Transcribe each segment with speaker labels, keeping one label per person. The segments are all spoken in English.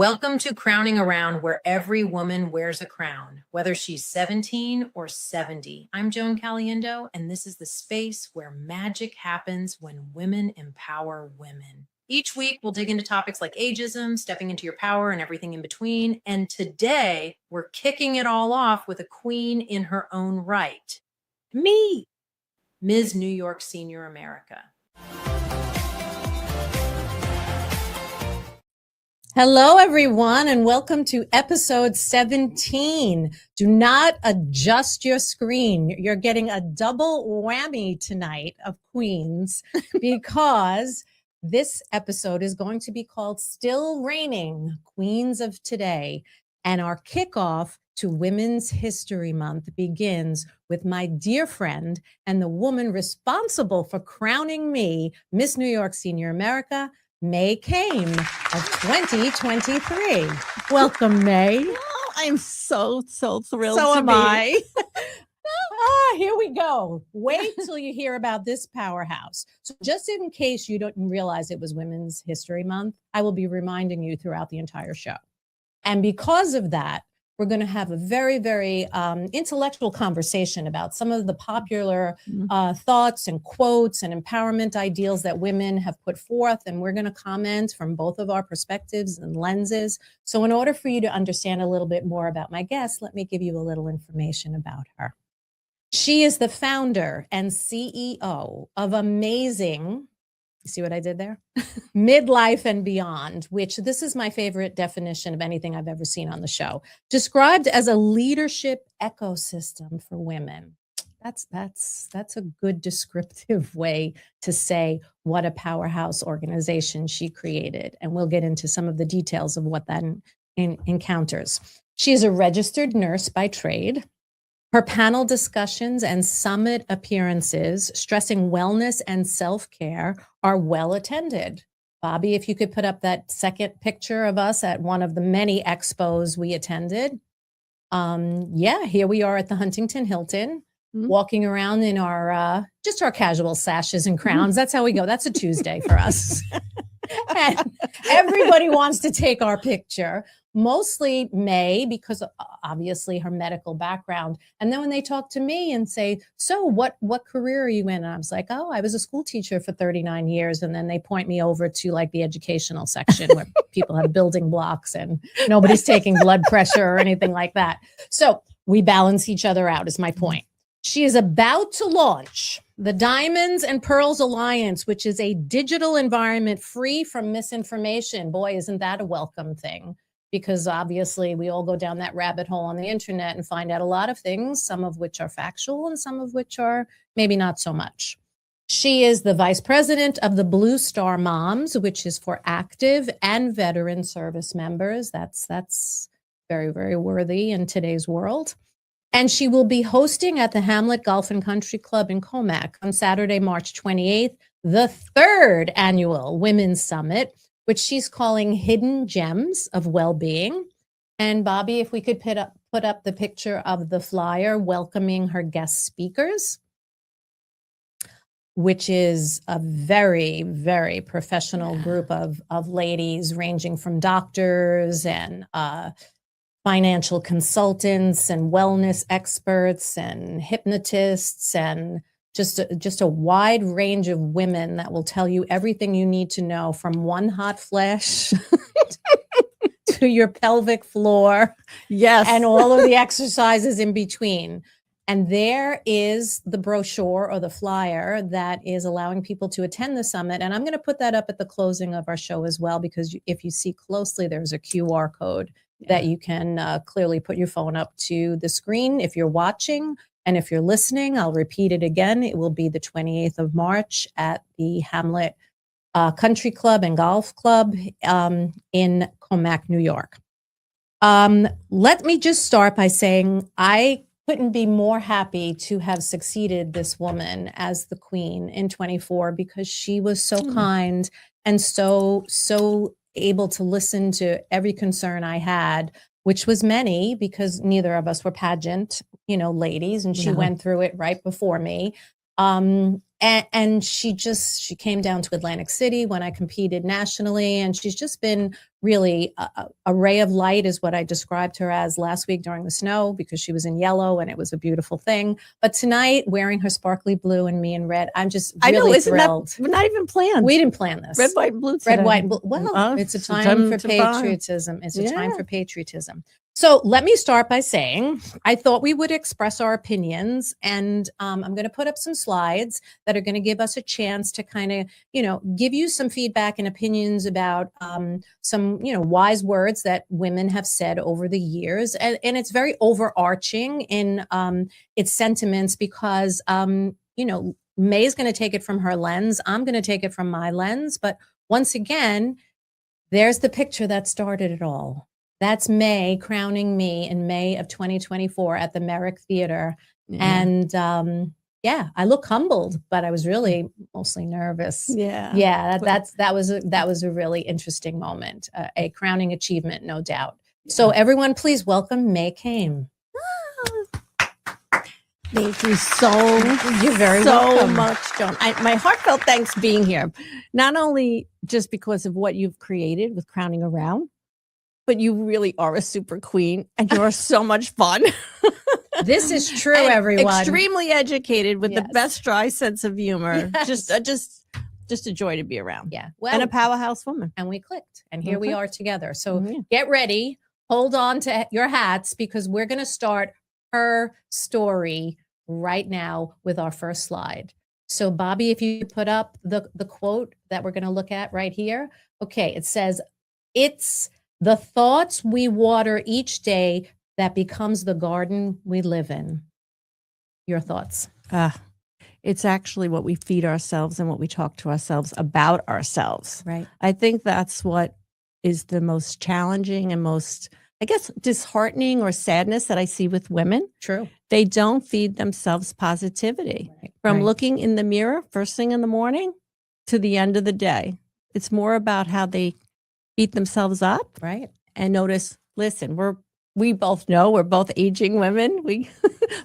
Speaker 1: Welcome to Crowning Around, where every woman wears a crown, whether she's 17 or 70. I'm Joan Caliendo, and this is the space where magic happens when women empower women. Each week, we'll dig into topics like ageism, stepping into your power, and everything in between. And today, we're kicking it all off with a queen in her own right. Me, Ms. New York Senior America. Hello, everyone, and welcome to episode 17. Do not adjust your screen. You're getting a double whammy tonight of queens because this episode is going to be called Still Reigning, Queens of Today. And our kickoff to Women's History Month begins with my dear friend and the woman responsible for crowning me Miss New York Senior America, Mae Caime of 2023. Welcome, Mae.
Speaker 2: Oh, I'm so thrilled
Speaker 1: So
Speaker 2: to
Speaker 1: am
Speaker 2: be.
Speaker 1: I. Here we go. Wait till you hear about this powerhouse. So just in case you don't realize it was Women's History Month, I will be reminding you throughout the entire show. And because of that, we're going to have a very, very intellectual conversation about some of the popular thoughts and quotes and empowerment ideals that women have put forth. And we're going to comment from both of our perspectives and lenses. So in order for you to understand a little bit more about my guest, let me give you a little information about her. She is the founder and CEO of Amaezing, you see what I did there? Midlife and Beyond, which this is my favorite definition of anything I've ever seen on the show, described as a leadership ecosystem for women. That's a good descriptive way to say what a powerhouse organization she created. And we'll get into some of the details of what that encounters. She is a registered nurse by trade. Her panel discussions and summit appearances stressing wellness and self-care are well attended. Bobby, if you could put up that second picture of us at one of the many expos we attended. Here we are at the Huntington Hilton, walking around in our just our casual sashes and crowns. That's how we go. That's a Tuesday for us. And everybody wants to take our picture. Mostly Mae, because obviously her medical background. And then when they talk to me and say, so what career are you in? And I was like, oh, I was a school teacher for 39 years. And then they point me over to like the educational section where people have building blocks and nobody's taking blood pressure or anything like that. So we balance each other out is my point. She is about to launch the Diamonds and Pearls Alliance, which is a digital environment free from misinformation. Boy, isn't that a welcome thing? Because obviously we all go down that rabbit hole on the internet and find out a lot of things, some of which are factual and some of which are maybe not so much. She is the vice president of the Blue Star Moms, which is for active and veteran service members. That's very, very worthy in today's world. And she will be hosting at the Hamlet Golf and Country Club in Comac on Saturday, March 28th, the third annual Women's Summit, which she's calling Hidden Gems of Well-Being. And Bobby, if we could put up the picture of the flyer welcoming her guest speakers, which is a very, very professional group of ladies ranging from doctors and financial consultants and wellness experts and hypnotists and just a wide range of women that will tell you everything you need to know, from one hot flash to your pelvic floor.
Speaker 2: Yes.
Speaker 1: And all of the exercises in between. And there is the brochure or the flyer that is allowing people to attend the summit. And I'm going to put that up at the closing of our show as well, because if you see closely, there's a QR code that you can clearly put your phone up to the screen if you're watching. And if you're listening, I'll repeat it again. It will be the 28th of March at the Hamlet Country Club and Golf Club in Comac, New York. Let me just start by saying I couldn't be more happy to have succeeded this woman as the queen in 24, because she was so kind and so able to listen to every concern I had, which was many, because neither of us were pageant, ladies, and she went through it right before me. And she came down to Atlantic City when I competed nationally, and she's just been really a ray of light is what I described her as last week during the snow, because she was in yellow and it was a beautiful thing. But tonight, wearing her sparkly blue and me in red, I'm just really
Speaker 2: I know, isn't
Speaker 1: thrilled.
Speaker 2: that not even planned?
Speaker 1: We didn't plan this.
Speaker 2: Red, white, and blue. Today.
Speaker 1: Red, white, and blue. Well, it's a time for patriotism. It's a time for patriotism. So let me start by saying I thought we would express our opinions, and I'm going to put up some slides that are going to give us a chance to kind of, give you some feedback and opinions about some, wise words that women have said over the years. And it's very overarching in its sentiments because, Mae's going to take it from her lens. I'm going to take it from my lens. But once again, there's the picture that started it all. That's Mae crowning me in May of 2024 at the Merrick Theater. And I look humbled, but I was really mostly nervous. That was a really interesting moment, a crowning achievement, no doubt. So everyone, please welcome Mae Caime.
Speaker 2: Thank you so
Speaker 1: welcome.
Speaker 2: much, Joan. My heartfelt thanks being here, not only just because of what you've created with Crowning Around, but you really are a super queen and you are so much fun.
Speaker 1: This is true, everyone.
Speaker 2: Extremely educated with the best dry sense of humor. Yes. Just a joy to be around.
Speaker 1: Yeah.
Speaker 2: Well, and a powerhouse woman.
Speaker 1: And we clicked. And here we are together. So get ready. Hold on to your hats because we're going to start her story right now with our first slide. So Bobby, if you put up the quote that we're going to look at right here. Okay. It says, "It's the thoughts we water each day that becomes the garden we live in." Your thoughts?
Speaker 2: It's actually what we feed ourselves and what we talk to ourselves about ourselves.
Speaker 1: Right.
Speaker 2: I think that's what is the most challenging and most, I guess, disheartening or sadness that I see with women.
Speaker 1: True.
Speaker 2: They don't feed themselves positivity. From looking in the mirror first thing in the morning to the end of the day. It's more about how they beat themselves up, and notice. Listen, we both know we're both aging women.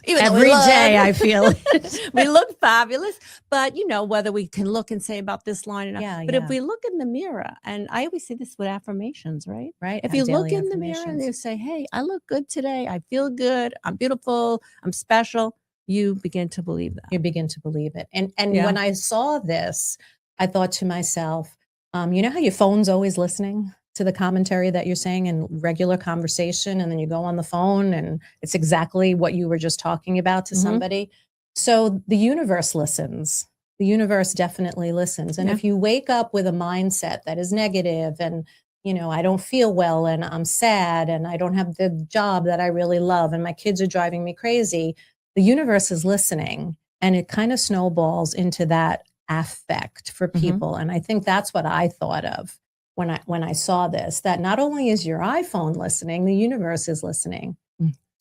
Speaker 2: Every day I feel it. We look fabulous, but whether we can look and say about this line or not. But if we look in the mirror, and I always say this with affirmations, right?
Speaker 1: Right.
Speaker 2: If you look in the mirror and you say, "Hey, I look good today. I feel good. I'm beautiful. I'm special," you begin to believe that.
Speaker 1: You begin to believe it. And when I saw this, I thought to myself, you know how your phone's always listening to the commentary that you're saying in regular conversation, and then you go on the phone and it's exactly what you were just talking about to somebody. So the universe listens. The universe definitely listens. And if you wake up with a mindset that is negative and, I don't feel well and I'm sad and I don't have the job that I really love and my kids are driving me crazy, the universe is listening, and it kind of snowballs into that affect for people. And I think that's what I thought of when I saw this, that not only is your iPhone listening, the universe is listening.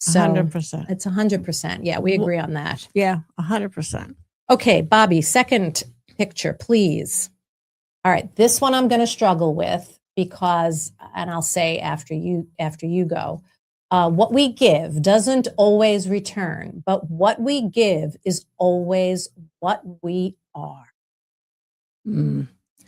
Speaker 1: So
Speaker 2: 100%.
Speaker 1: It's 100%. Yeah, we agree on that.
Speaker 2: Yeah, 100%.
Speaker 1: Okay, Bobby, second picture, please. All right, this one I'm going to struggle with because, and I'll say after you go, what we give doesn't always return, but what we give is always what we are.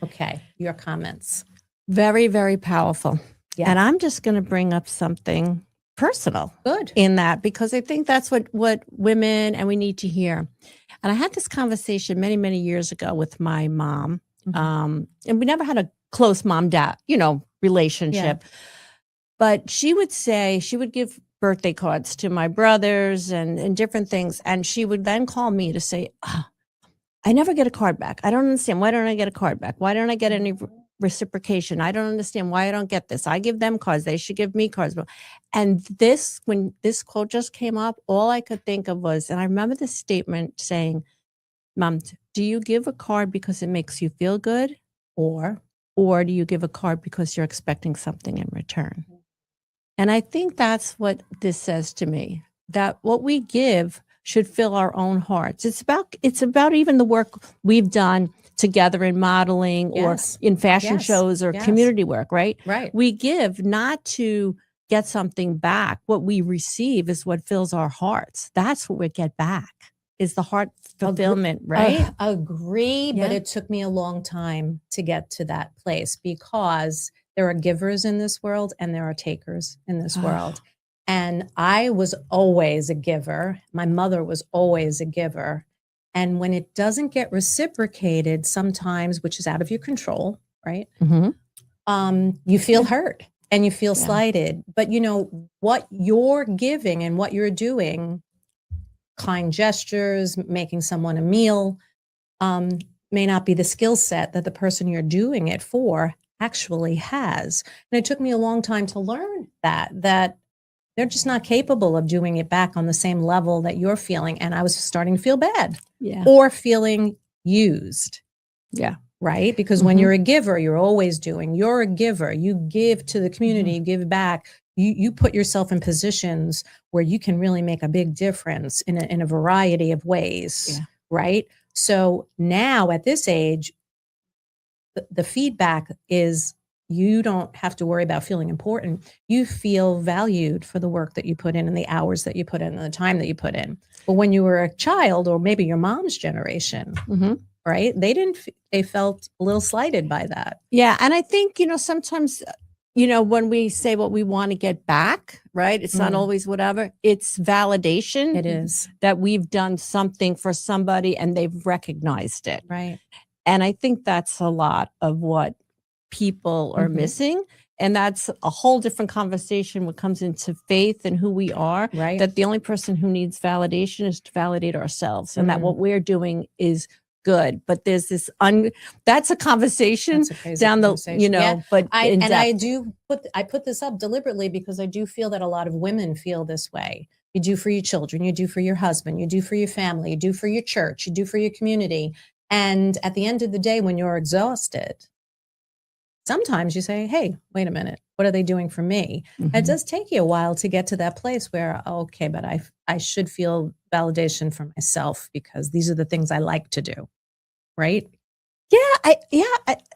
Speaker 1: Okay, your comments.
Speaker 2: Very, very powerful.
Speaker 1: Yeah.
Speaker 2: And I'm just going to bring up something personal
Speaker 1: Good
Speaker 2: in that, because I think that's what women, and we need to hear. And I had this conversation many, many years ago with my mom. And we never had a close mom-dad, relationship. Yeah. But she would give birthday cards to my brothers and different things. And she would then call me to say, I never get a card back. I don't understand. Why don't I get a card back? Why don't I get any reciprocation? I don't understand why I don't get this. I give them cards. They should give me cards. And when this quote just came up, all I could think of was, and I remember this statement saying, "Mom, do you give a card because it makes you feel good? Or do you give a card because you're expecting something in return?" And I think that's what this says to me, that what we give should fill our own hearts. It's about even the work we've done together in modeling or in fashion shows or community work, right?
Speaker 1: Right.
Speaker 2: We give not to get something back. What we receive is what fills our hearts. That's what we get back, is the heart fulfillment, right?
Speaker 1: Agree, but it took me a long time to get to that place because There are givers in this world and there are takers in this world. And I was always a giver. My mother was always a giver. And when it doesn't get reciprocated sometimes, which is out of your control, right? You feel hurt and you feel slighted. But you know, what you're giving and what you're doing, kind gestures, making someone a meal, may not be the skill set that the person you're doing it for actually has. And it took me a long time to learn that they're just not capable of doing it back on the same level that you're feeling. And I was starting to feel bad or feeling used. Right? Because when you're a giver, you're always doing, you're a giver, you give to the community, you give back, you put yourself in positions where you can really make a big difference in a variety of ways. Right? So now at this age, the feedback is you don't have to worry about feeling important. You feel valued for the work that you put in and the hours that you put in and the time that you put in. But when you were a child, or maybe your mom's generation, right? They felt a little slighted by that.
Speaker 2: Yeah. And I think, you know, sometimes, you know, when we say what we want to get back, right? It's not always whatever. It's validation.
Speaker 1: It is.
Speaker 2: That we've done something for somebody and they've recognized it.
Speaker 1: Right.
Speaker 2: And I think that's a lot of what people are missing. And that's a whole different conversation when it comes into faith and who we are.
Speaker 1: Right.
Speaker 2: That the only person who needs validation is to validate ourselves, and that what we're doing is good. But there's this that's a conversation down the, you know, but
Speaker 1: I put this up deliberately because I do feel that a lot of women feel this way. You do for your children, you do for your husband, you do for your family, you do for your church, you do for your community. And at the end of the day, when you're exhausted, sometimes you say, hey, wait a minute, what are they doing for me? It does take you a while to get to that place where, okay, but I should feel validation for myself because these are the things I like to do. Right?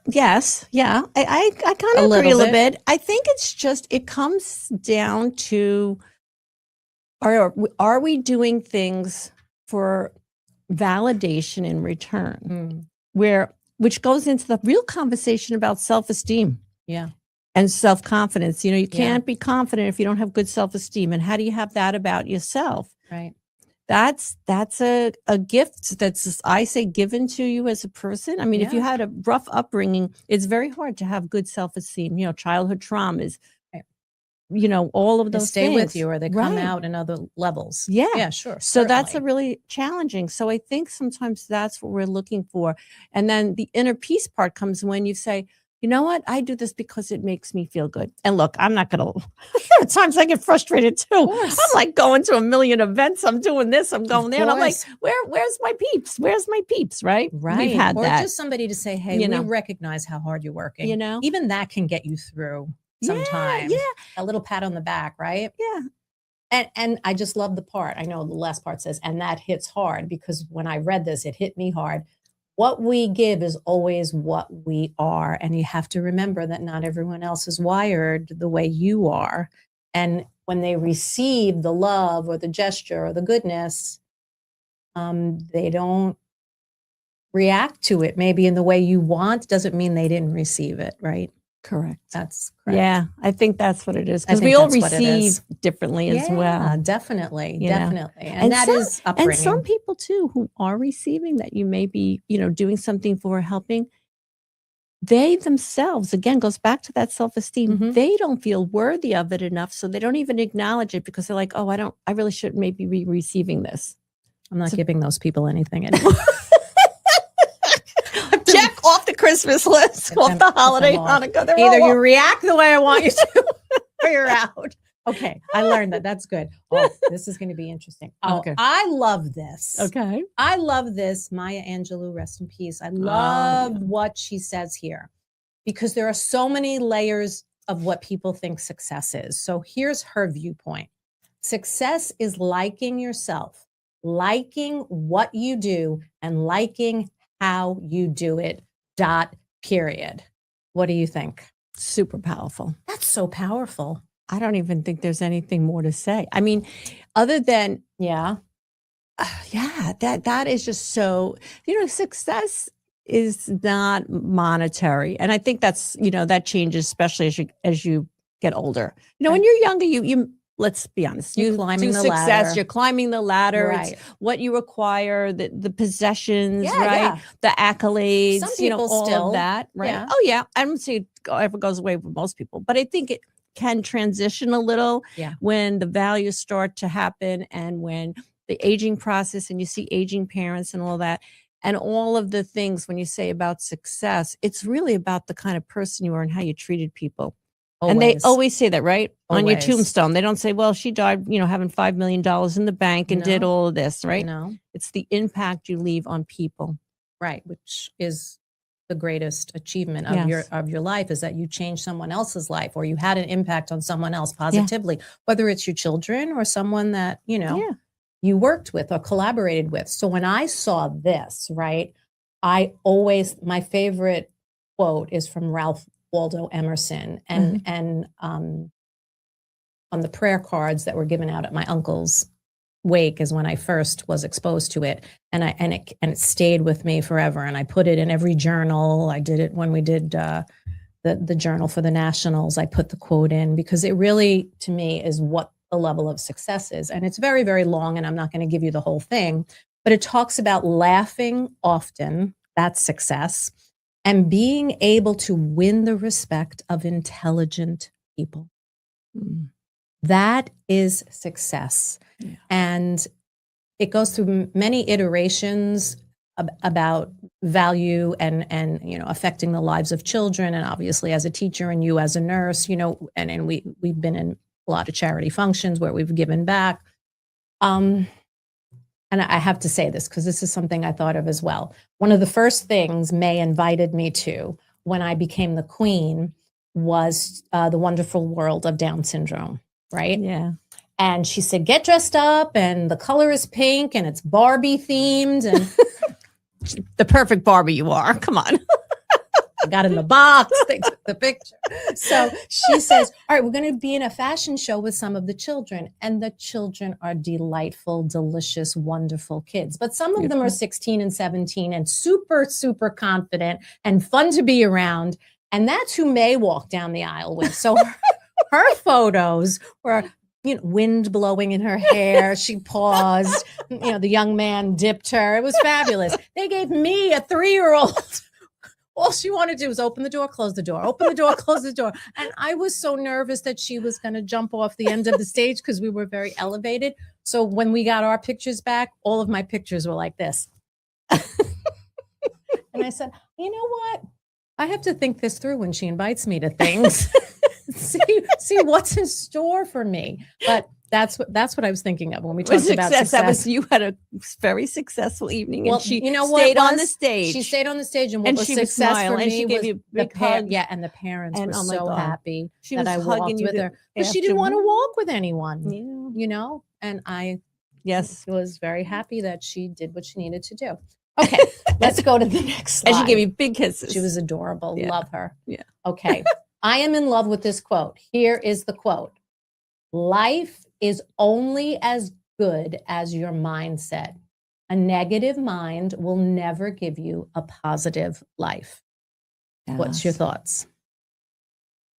Speaker 2: Yes. Yeah. I kind of agree a little bit. I think it's just, it comes down to, are we doing things for validation in return? Which goes into the real conversation about self-esteem. And self-confidence. You know, you can't be confident if you don't have good self-esteem. And how do you have that about yourself?
Speaker 1: Right.
Speaker 2: That's a gift that's, I say, given to you as a person. I mean, if you had a rough upbringing, it's very hard to have good self-esteem. You know, childhood traumas, you know, all of those
Speaker 1: stay
Speaker 2: things.
Speaker 1: with you, or they come out in other levels. Yeah, sure.
Speaker 2: So that's a really challenging. So I think sometimes that's what we're looking for. And then the inner peace part comes when you say, you know what? I do this because it makes me feel good. And look, I'm not going to, there are times I get frustrated too. I'm like going to a million events. I'm doing this, I'm going there. And I'm like, where's my peeps? Where's my peeps? Right. We've had
Speaker 1: or
Speaker 2: that.
Speaker 1: Just somebody to say, hey, we recognize how hard you're working.
Speaker 2: You know,
Speaker 1: even that can get you through sometimes. A little pat on the back. Right. And I just love the part. I know the last part says, and that hits hard, because when I read this, it hit me hard. What we give is always what we are. And you have to remember that not everyone else is wired the way you are. And when they receive the love or the gesture or the goodness, they don't react to it maybe in the way you want. Doesn't mean they didn't receive it, right?
Speaker 2: Correct.
Speaker 1: That's correct.
Speaker 2: Yeah, I think that's what it is. Because we all receive differently as well.
Speaker 1: Definitely.
Speaker 2: You
Speaker 1: Definitely. And that is upbringing.
Speaker 2: And some people too who are receiving that you may be, you know, doing something for, helping, they themselves, again, goes back to that self-esteem. They don't feel worthy of it enough. So they don't even acknowledge it, because they're like, oh, I really should maybe be receiving this.
Speaker 1: I'm not giving those people anything anymore.
Speaker 2: Check off the Christmas list, off the holiday, Hanukkah.
Speaker 1: Either you react the way I want you to, or you're out. Okay, I learned that. That's good. Oh, this is going to be interesting. Oh, okay. I love this.
Speaker 2: Okay.
Speaker 1: I love this. Maya Angelou, rest in peace. I love what she says here, because there are so many layers of what people think success is. So here's her viewpoint. Success is liking yourself, liking what you do, and liking how you do it, period. What do you think?
Speaker 2: Super powerful.
Speaker 1: That's so powerful.
Speaker 2: I don't even think there's anything more to say. I mean, other than, that is just so, you know, success is not monetary. And I think that's, that changes, especially as you get older. When you're younger, you let's be honest,
Speaker 1: You're
Speaker 2: you
Speaker 1: climbing
Speaker 2: do
Speaker 1: the
Speaker 2: success,
Speaker 1: ladder.
Speaker 2: you're climbing the ladder.
Speaker 1: Right.
Speaker 2: It's what you require, the possessions,
Speaker 1: Yeah,
Speaker 2: right?
Speaker 1: yeah.
Speaker 2: The accolades,
Speaker 1: Some people
Speaker 2: all
Speaker 1: still,
Speaker 2: of that, right?
Speaker 1: yeah.
Speaker 2: Oh yeah. I don't say it ever goes away with most people, but I think it can transition a little when the values start to happen and when the aging process and you see aging parents and all that. And all of the things when you say about success, it's really about the kind of person you are and how you treated people.
Speaker 1: Always.
Speaker 2: And they always say that, right? On your
Speaker 1: Always.
Speaker 2: tombstone. They don't say, well, she died, having $5 million in the bank and did all of this, right?
Speaker 1: No.
Speaker 2: It's the impact you leave on people.
Speaker 1: Right. Which is the greatest achievement of your life, is that you changed someone else's life, or you had an impact on someone else positively, whether it's your children or someone that, you worked with or collaborated with. So when I saw this, right, my favorite quote is from Ralph Waldo Emerson, and on the prayer cards that were given out at my uncle's wake is when I first was exposed to it, and it stayed with me forever. And I put it in every journal. I did it when we did the journal for the Nationals. I put the quote in because it really, to me, is what the level of success is. And it's very, very long, and I'm not going to give you the whole thing, but it talks about laughing often, that's success, and being able to win the respect of intelligent people. That is success. Yeah. And it goes through many iterations about value and affecting the lives of children, and obviously as a teacher and you as a nurse, and we've been in a lot of charity functions where we've given back. And I have to say this because this is something I thought of as well. One of the first things Mae invited me to when I became the queen was the wonderful world of Down syndrome, right?
Speaker 2: Yeah.
Speaker 1: And she said, get dressed up, and the color is pink, and it's Barbie themed. And
Speaker 2: the perfect Barbie you are. Come on.
Speaker 1: I got in the box, they took the picture. So she says, all right, we're going to be in a fashion show with some of the children. And the children are delightful, delicious, wonderful kids. But some of them are 16 and 17 and super, super confident and fun to be around. And that's who Mae walked down the aisle with. So her photos were, wind blowing in her hair. She paused. The young man dipped her. It was fabulous. They gave me, a 3-year-old, all she wanted to do was open the door, close the door, open the door, close the door. And I was so nervous that she was going to jump off the end of the stage because we were very elevated. So when we got our pictures back, all of my pictures were like this. And I said, you know what? I have to think this through when she invites me to things. see what's in store for me. But that's what I was thinking of when we talked about success.
Speaker 2: You had a very successful evening, and she
Speaker 1: stayed
Speaker 2: on the stage.
Speaker 1: She stayed on the stage, and what was
Speaker 2: she
Speaker 1: success
Speaker 2: was
Speaker 1: for me
Speaker 2: and she gave you big hug.
Speaker 1: Yeah, and the parents were so happy
Speaker 2: she
Speaker 1: that
Speaker 2: was
Speaker 1: I walked with her, but she didn't want to walk with anyone. And I was very happy that she did what she needed to do. Okay, let's go to the next slide.
Speaker 2: And she gave you big kisses.
Speaker 1: She was adorable.
Speaker 2: Yeah.
Speaker 1: Love her.
Speaker 2: Yeah.
Speaker 1: Okay, I am in love with this quote. Here is the quote. Life is only as good as your mindset. A negative mind will never give you a positive life. Yes. What's your thoughts?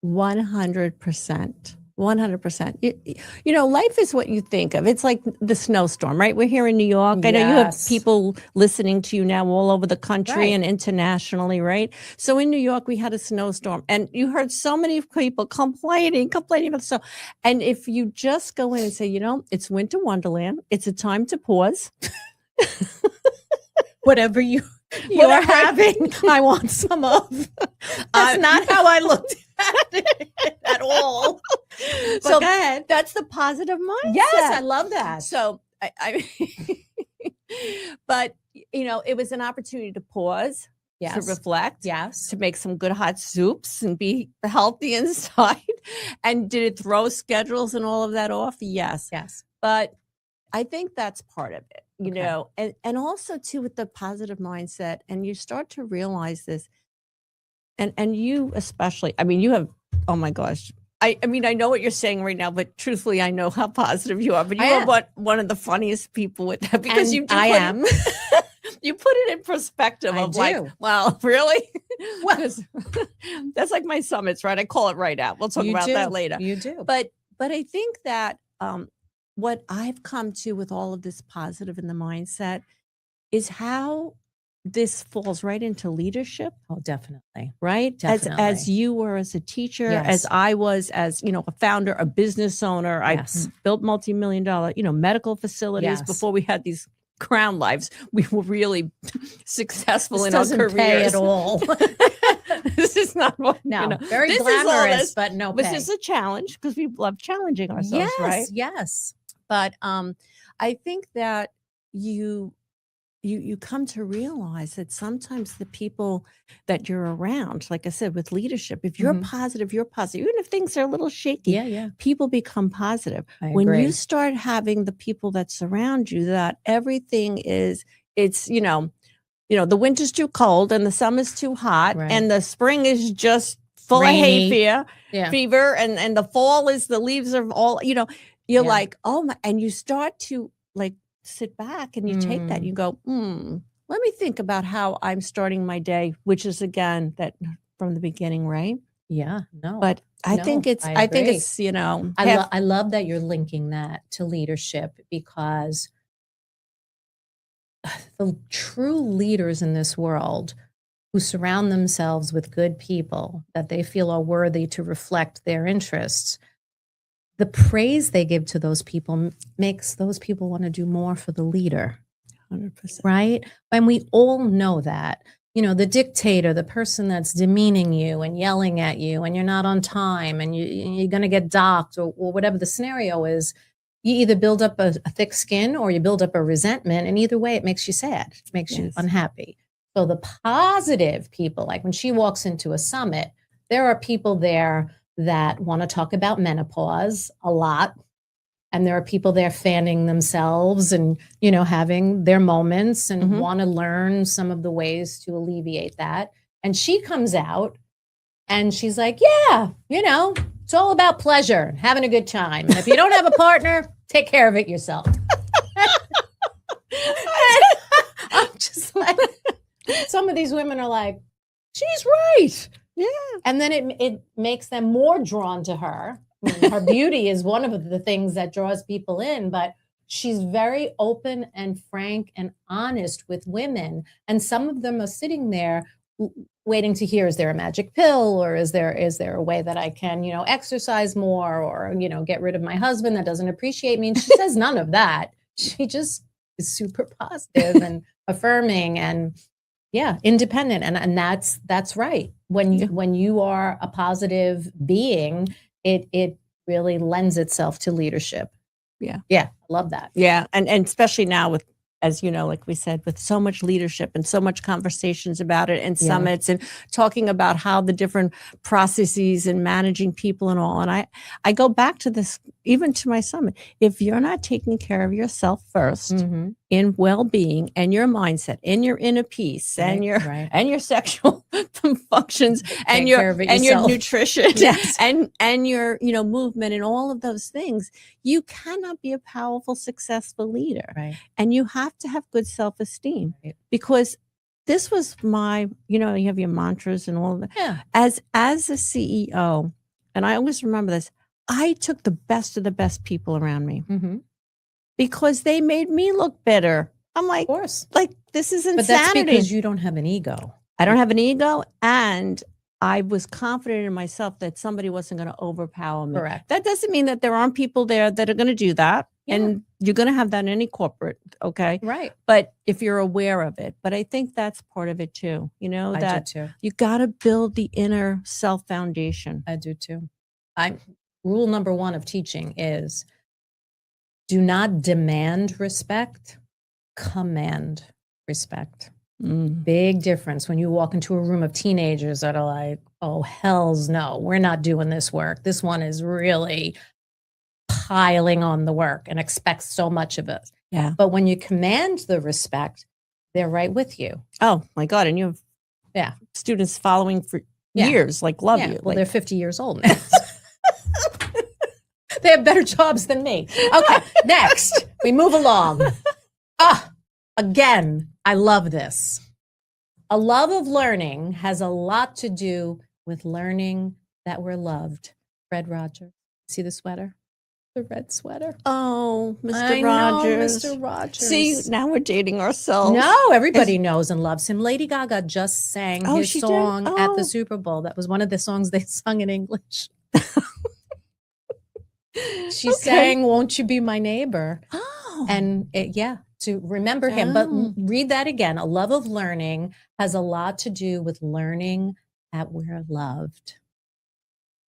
Speaker 2: 100%. 100%. Life is what you think of. It's like the snowstorm, right? We're here in New York. I know you have people listening to you now all over the country and internationally, right? So in New York, we had a snowstorm, and you heard so many people complaining about the snow. And if you just go in and say, it's winter wonderland, it's a time to pause. Whatever you are having, I want some of. That's not how I looked at it at all. So go ahead. That's the positive mindset.
Speaker 1: Yes, I love that.
Speaker 2: So but it was an opportunity to pause, to reflect, to make some good hot soups and be healthy inside. And did it throw schedules and all of that off? Yes. But I think that's part of it, and also too with the positive mindset, and you start to realize this, and you especially, you have, oh my gosh, I know what you're saying right now, but truthfully, I know how positive you are, but you are one of the funniest people with that, because I am. you put it in perspective
Speaker 1: I
Speaker 2: of like,
Speaker 1: do.
Speaker 2: well, really?
Speaker 1: Well-
Speaker 2: 'Cause that's like my summits, right? I call it right out. We'll talk
Speaker 1: You
Speaker 2: about
Speaker 1: do.
Speaker 2: that later.
Speaker 1: You do.
Speaker 2: But I think that what I've come to with all of this positive in the mindset is how this falls right into leadership,
Speaker 1: Oh, definitely.
Speaker 2: right? As
Speaker 1: Definitely.
Speaker 2: you were as a teacher,
Speaker 1: Yes.
Speaker 2: as I was as, you know, a founder, a business owner.
Speaker 1: Yes.
Speaker 2: I built multi-million-dollar, you know, medical facilities
Speaker 1: Yes.
Speaker 2: before we had these crown lives. We were really successful
Speaker 1: This
Speaker 2: in our
Speaker 1: doesn't
Speaker 2: careers.
Speaker 1: pay at all.
Speaker 2: This is not what,
Speaker 1: No,
Speaker 2: you know,
Speaker 1: very
Speaker 2: this is all
Speaker 1: glamorous,
Speaker 2: this-
Speaker 1: but no
Speaker 2: This
Speaker 1: pay.
Speaker 2: is a challenge because we love challenging ourselves, right?
Speaker 1: Yes.
Speaker 2: But I think that you come to realize that sometimes the people that you're around, like I said, with leadership, if you're
Speaker 1: Mhm.
Speaker 2: positive, you're positive. Even if things are a little shaky,
Speaker 1: Yeah.
Speaker 2: people become positive.
Speaker 1: I
Speaker 2: When
Speaker 1: agree.
Speaker 2: you start having the people that surround you, that everything is, it's, the winter's too cold and the summer's too hot,
Speaker 1: Right.
Speaker 2: and the spring is just full
Speaker 1: Rainy.
Speaker 2: of hay
Speaker 1: Yeah.
Speaker 2: fever, and the fall is the leaves are all, you're
Speaker 1: Yeah.
Speaker 2: like, oh my, and you start to like sit back and you take that, you go, let me think about how I'm starting my day, which is again that from the beginning, right?
Speaker 1: Yeah. No.
Speaker 2: But I
Speaker 1: No,
Speaker 2: think it's,
Speaker 1: I
Speaker 2: I think
Speaker 1: agree.
Speaker 2: it's,
Speaker 1: I love that you're linking that to leadership, because the true leaders in this world who surround themselves with good people that they feel are worthy to reflect their interests, the praise they give to those people makes those people want to do more for the leader.
Speaker 2: 100%.
Speaker 1: Right? And we all know that. The dictator, the person that's demeaning you and yelling at you, and you're not on time, and you're going to get docked, or whatever the scenario is, you either build up a thick skin or you build up a resentment. And either way, it makes you sad. It makes you
Speaker 2: Yes.
Speaker 1: unhappy. So the positive people, like when she walks into a summit, there are people there that want to talk about menopause a lot. And there are people there fanning themselves and, having their moments and
Speaker 2: Mhm.
Speaker 1: want to learn some of the ways to alleviate that. And she comes out and she's like, yeah, it's all about pleasure, having a good time. And if you don't have a partner, take care of it yourself. I'm just like, some of these women are like, she's right.
Speaker 2: Yeah.
Speaker 1: And then it makes them more drawn to her. I mean, her beauty is one of the things that draws people in, but she's very open and frank and honest with women. And some of them are sitting there waiting to hear, is there a magic pill, or is there a way that I can, exercise more, or, get rid of my husband that doesn't appreciate me? And she says none of that. She just is super positive and affirming and independent. And that's right. When you are a positive being, it really lends itself to leadership.
Speaker 2: Yeah.
Speaker 1: I love that.
Speaker 2: Yeah. And especially now with, as you know, like we said, with so much leadership and so much conversations about it and summits and talking about how the different processes and managing people and all. And I go back to this, even to my summit. If you're not taking care of yourself first in well-being and your mindset and your inner peace and your sexual functions and your nutrition and your movement and all of those things, you cannot be a powerful, successful leader.
Speaker 1: Right.
Speaker 2: And you have to have good self-esteem, because this was my, you have your mantras and all of that.
Speaker 1: Yeah.
Speaker 2: As a CEO, and I always remember this, I took the best of the best people around me because they made me look better. I'm like,
Speaker 1: of course,
Speaker 2: like this is insanity.
Speaker 1: But that's because you don't have an ego.
Speaker 2: I don't have an ego, and I was confident in myself that somebody wasn't going to overpower me.
Speaker 1: Correct.
Speaker 2: That doesn't mean that there aren't people there that are going to do that.
Speaker 1: Yeah.
Speaker 2: And you're going to have that in any corporate. Okay.
Speaker 1: Right.
Speaker 2: But if you're aware of it, but I think that's part of it too.
Speaker 1: I
Speaker 2: that
Speaker 1: do too.
Speaker 2: you got to build the inner self foundation.
Speaker 1: I do too. Rule number 1 of teaching is do not demand respect, command respect. Big difference when you walk into a room of teenagers that are like, oh, hells no, we're not doing this work. This one is really piling on the work and expects so much of us.
Speaker 2: Yeah.
Speaker 1: But when you command the respect, they're right with you.
Speaker 2: Oh my God. And you have students following for years, like love you.
Speaker 1: Well, they're 50 years old now. They have better jobs than me. Okay, next, we move along. Again, I love this. A love of learning has a lot to do with learning that we're loved. Fred Rogers. See the sweater? The red sweater.
Speaker 2: Oh, Mr.
Speaker 1: I
Speaker 2: Rogers.
Speaker 1: know, Mr. Rogers.
Speaker 2: See, now we're dating ourselves.
Speaker 1: No, everybody knows and loves him. Lady Gaga just sang his
Speaker 2: she did?
Speaker 1: song at the
Speaker 2: Oh.
Speaker 1: Super Bowl. That was one of the songs they sung in English. She sang "Won't You Be My Neighbor?"
Speaker 2: Oh.
Speaker 1: And to remember him. But
Speaker 2: Oh.
Speaker 1: read that again. A love of learning has a lot to do with learning that we're loved.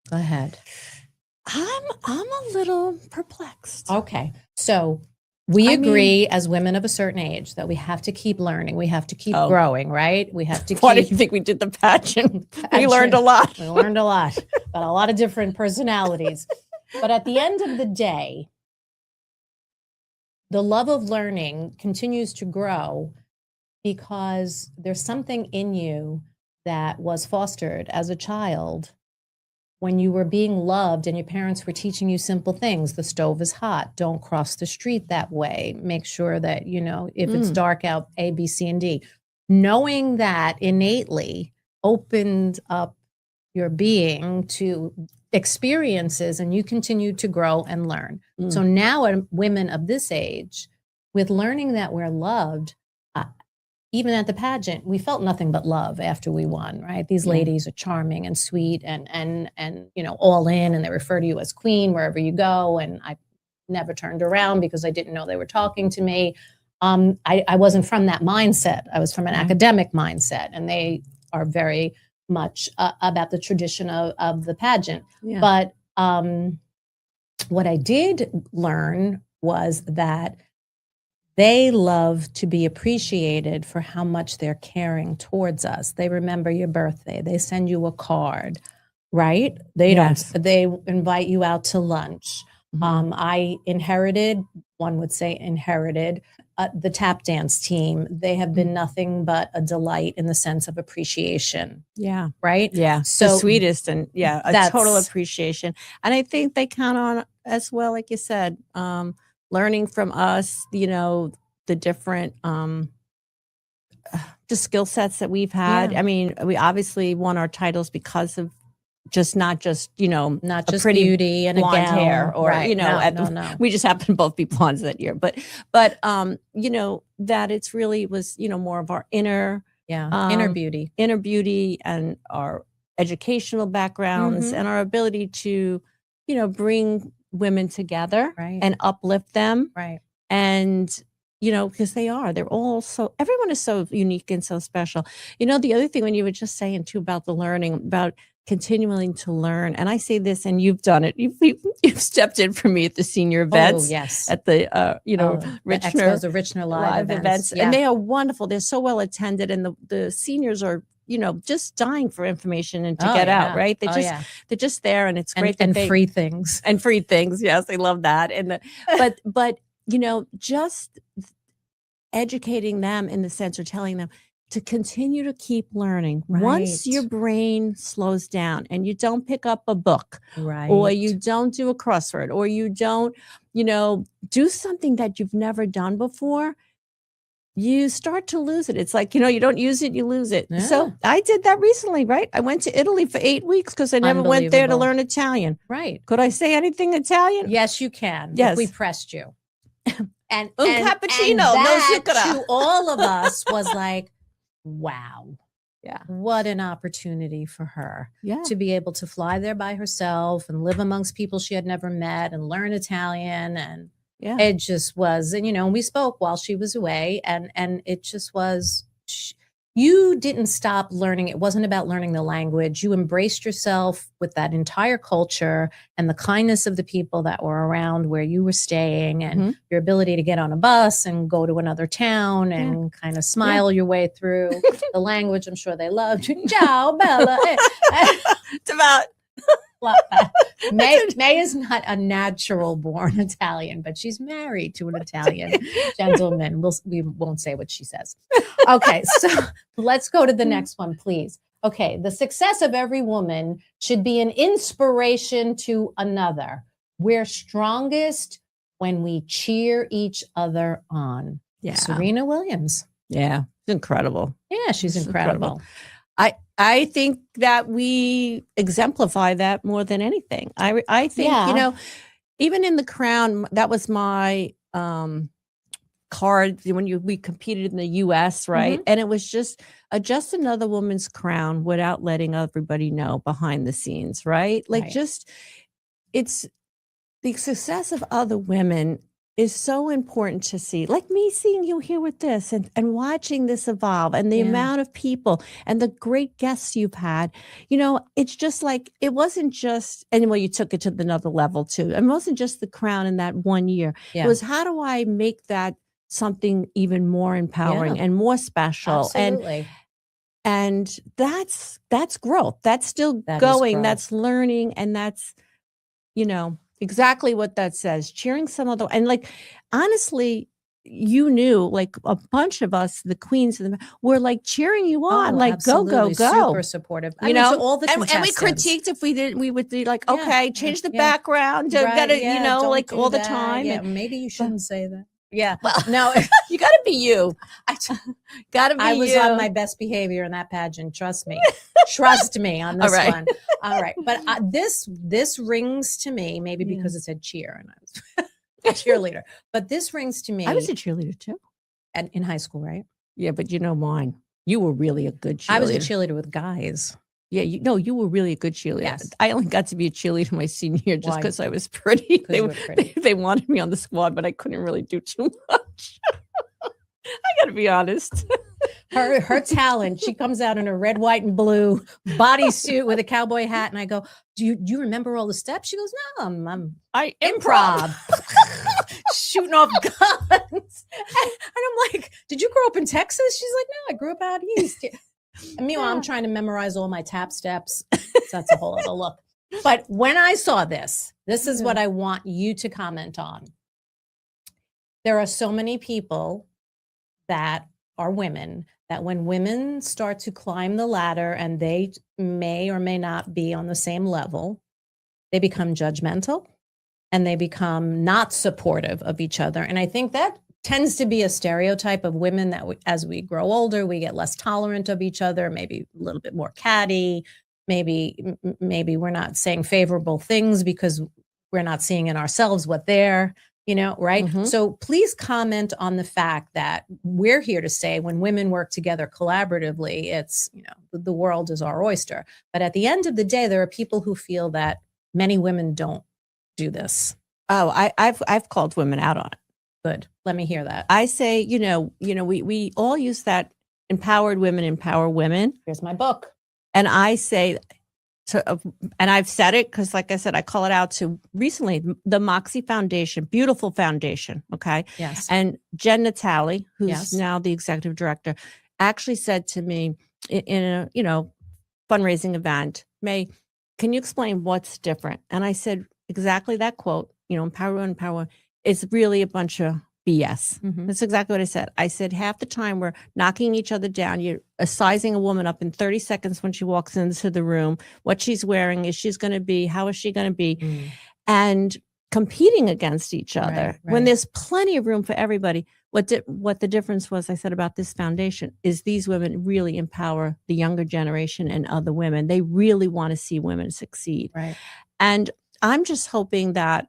Speaker 1: Go ahead.
Speaker 2: I'm a little perplexed.
Speaker 1: Okay. So we agree as women of a certain age that we have to keep learning. We have to keep growing, right? We have to keep.
Speaker 2: Why do you think we did the pageant? We learned a lot.
Speaker 1: We learned a lot about a lot of different personalities. But at the end of the day, the love of learning continues to grow because there's something in you that was fostered as a child when you were being loved and your parents were teaching you simple things. The stove is hot. Don't cross the street that way. Make sure that, if it's dark out, A, B, C, and D. Knowing that innately opened up your being to experiences, and you continue to grow and learn. So now women of this age, with learning that we're loved, even at the pageant, we felt nothing but love after we won, right? These ladies are charming and sweet and all in, and they refer to you as queen wherever you go. And I never turned around because I didn't know they were talking to me. I wasn't from that mindset. I was from an academic mindset, and they are very much about the tradition of the pageant. Yeah. But what I did learn was that they love to be appreciated for how much they're caring towards us. They remember your birthday. They send you a card, right? They invite you out to lunch. I inherited, one would say inherited, the tap dance team. They have been nothing but a delight in the sense of appreciation. Yeah. Right? Yeah.
Speaker 2: So the sweetest and a total appreciation. And I think they count on as well, like you said, learning from us, the different just skill sets that we've had. Yeah. I mean, we obviously won our titles because of not just pretty
Speaker 1: beauty and
Speaker 2: blonde
Speaker 1: a gown,
Speaker 2: hair, or
Speaker 1: no.
Speaker 2: We just happened to both be blondes that year. But that it's really was more of our inner beauty and our educational backgrounds and our ability to bring women together and uplift them, and because they're all so, everyone is so unique and so special. The other thing, when you were just saying too about the learning, about continuing to learn, and I say this, and you've done it, you've stepped in for me at the senior events, at the
Speaker 1: the Richner Live events.
Speaker 2: And they are wonderful. They're so well attended, and the seniors are just dying for information and to get out, right? They're just there, and it's great.
Speaker 1: And free things.
Speaker 2: And free things. Yes, they love that. And but just educating them in the sense, or telling them to continue to keep learning. Right. Once your brain slows down and you don't pick up a book, or you don't do a crossword, or you don't, do something that you've never done before, you start to lose it. It's like, you don't use it, you lose it. Yeah. So I did that recently, right? I went to Italy for 8 weeks because I never went there to learn Italian.
Speaker 1: Right.
Speaker 2: Could I say anything Italian?
Speaker 1: Yes, you can.
Speaker 2: Yes.
Speaker 1: If we pressed you. And
Speaker 2: cappuccino,
Speaker 1: that to all of us was like, wow. Yeah. What an opportunity for her to be able to fly there by herself and live amongst people she had never met and learn Italian. And it just was, and we spoke while she was away, and it just was, you didn't stop learning. It wasn't about learning the language. You embraced yourself with that entire culture and the kindness of the people that were around where you were staying, and your ability to get on a bus and go to another town and kind of smile your way through the language. I'm sure they loved you. Ciao, Bella.
Speaker 2: It's about...
Speaker 1: Mae is not a natural born Italian, but she's married to an Italian gentleman. We won't say what she says. Okay, so let's go to the next one, please. Okay, the success of every woman should be an inspiration to another. We're strongest when we cheer each other on.
Speaker 2: Yeah.
Speaker 1: Serena Williams.
Speaker 2: Yeah. It's incredible.
Speaker 1: Yeah, she's
Speaker 2: It's
Speaker 1: incredible.
Speaker 2: I think that we exemplify that more than anything. I think,
Speaker 1: Yeah.
Speaker 2: even in The Crown, that was my card when we competed in the US, right? And it was just another woman's crown without letting everybody know behind the scenes, right? Like
Speaker 1: Right.
Speaker 2: just it's the success of other women is so important to see. Like me seeing you here with this and watching this evolve and the
Speaker 1: Yeah.
Speaker 2: amount of people and the great guests you've had. It's just like it wasn't just anyway, you took it to another level too. It wasn't just The Crown in that 1 year.
Speaker 1: Yeah.
Speaker 2: It was how do I make that something even more empowering
Speaker 1: Yeah.
Speaker 2: and more special?
Speaker 1: Absolutely.
Speaker 2: And that's growth. That's still
Speaker 1: That is
Speaker 2: going.
Speaker 1: growth.
Speaker 2: That's learning. And that's, exactly what that says. Cheering some other, and like, honestly, you knew like a bunch of us, the queens were like cheering you on, like, go,
Speaker 1: absolutely.
Speaker 2: go.
Speaker 1: Super supportive.
Speaker 2: You know,
Speaker 1: to all the
Speaker 2: and we
Speaker 1: contestants.
Speaker 2: critiqued if we didn't, we would be like,
Speaker 1: Yeah,
Speaker 2: okay, change the
Speaker 1: yeah.
Speaker 2: background. Don't
Speaker 1: Right,
Speaker 2: gotta,
Speaker 1: yeah, don't
Speaker 2: like
Speaker 1: do
Speaker 2: all the
Speaker 1: that.
Speaker 2: time.
Speaker 1: Yeah,
Speaker 2: And,
Speaker 1: maybe you shouldn't say that. Yeah.
Speaker 2: well,
Speaker 1: No,
Speaker 2: you gotta be you. Gotta be
Speaker 1: I was
Speaker 2: you.
Speaker 1: on my best behavior in that pageant. Trust me. Trust me on this
Speaker 2: right.
Speaker 1: one. All right. But this rings to me, maybe
Speaker 2: Yeah.
Speaker 1: because it said cheer and I was a cheerleader. But this rings to me
Speaker 2: I was a cheerleader too.
Speaker 1: in high school, right?
Speaker 2: Yeah, but mine. You were really a good cheerleader.
Speaker 1: I was a cheerleader with guys.
Speaker 2: Yeah, you were really a good cheerleader.
Speaker 1: Yes.
Speaker 2: I only got to be a cheerleader my senior year just
Speaker 1: Why?
Speaker 2: because I was pretty.
Speaker 1: 'Cause you were pretty.
Speaker 2: They wanted me on the squad, but I couldn't really do too much. I got to be honest.
Speaker 1: Her talent. She comes out in a red, white, and blue bodysuit with a cowboy hat, and I go, "Do you remember all the steps?" She goes, "No, I'm
Speaker 2: I
Speaker 1: improv." Shooting off guns, and I'm like, "Did you grow up in Texas?" She's like, "No, I grew up out east." And meanwhile, I'm trying to memorize all my tap steps. So that's a whole other look. But when I saw this is what I want you to comment on. There are so many people that are women that when women start to climb the ladder and they may or may not be on the same level, they become judgmental and they become not supportive of each other. And I think that tends to be a stereotype of women that as we grow older, we get less tolerant of each other, maybe a little bit more catty. Maybe we're not saying favorable things because we're not seeing in ourselves what they're, right?
Speaker 2: Mhm.
Speaker 1: So please comment on the fact that we're here to say when women work together collaboratively, it's, the world is our oyster. But at the end of the day, there are people who feel that many women don't do this.
Speaker 2: Oh, I've called women out on it.
Speaker 1: Good. Let me hear that.
Speaker 2: I say, we all use that empowered women empower women.
Speaker 1: Here's my book.
Speaker 2: And I say, and I've said it because, like I said, I call it out to recently the Moxie Foundation, beautiful foundation. Okay.
Speaker 1: Yes.
Speaker 2: And Jen Natali, who's
Speaker 1: Yes.
Speaker 2: now the executive director, actually said to me in a, fundraising event, Mae, can you explain what's different? And I said exactly that quote, empower women, it's really a bunch of BS.
Speaker 1: Mhm.
Speaker 2: That's exactly what I said. I said half the time we're knocking each other down. You're sizing a woman up in 30 seconds when she walks into the room, what she's wearing, is she's going to be, how is she going to be, and competing against each other when
Speaker 1: right.
Speaker 2: there's plenty of room for everybody. What the difference was, I said about this foundation, is these women really empower the younger generation and other women. They really want to see women succeed.
Speaker 1: Right.
Speaker 2: And I'm just hoping that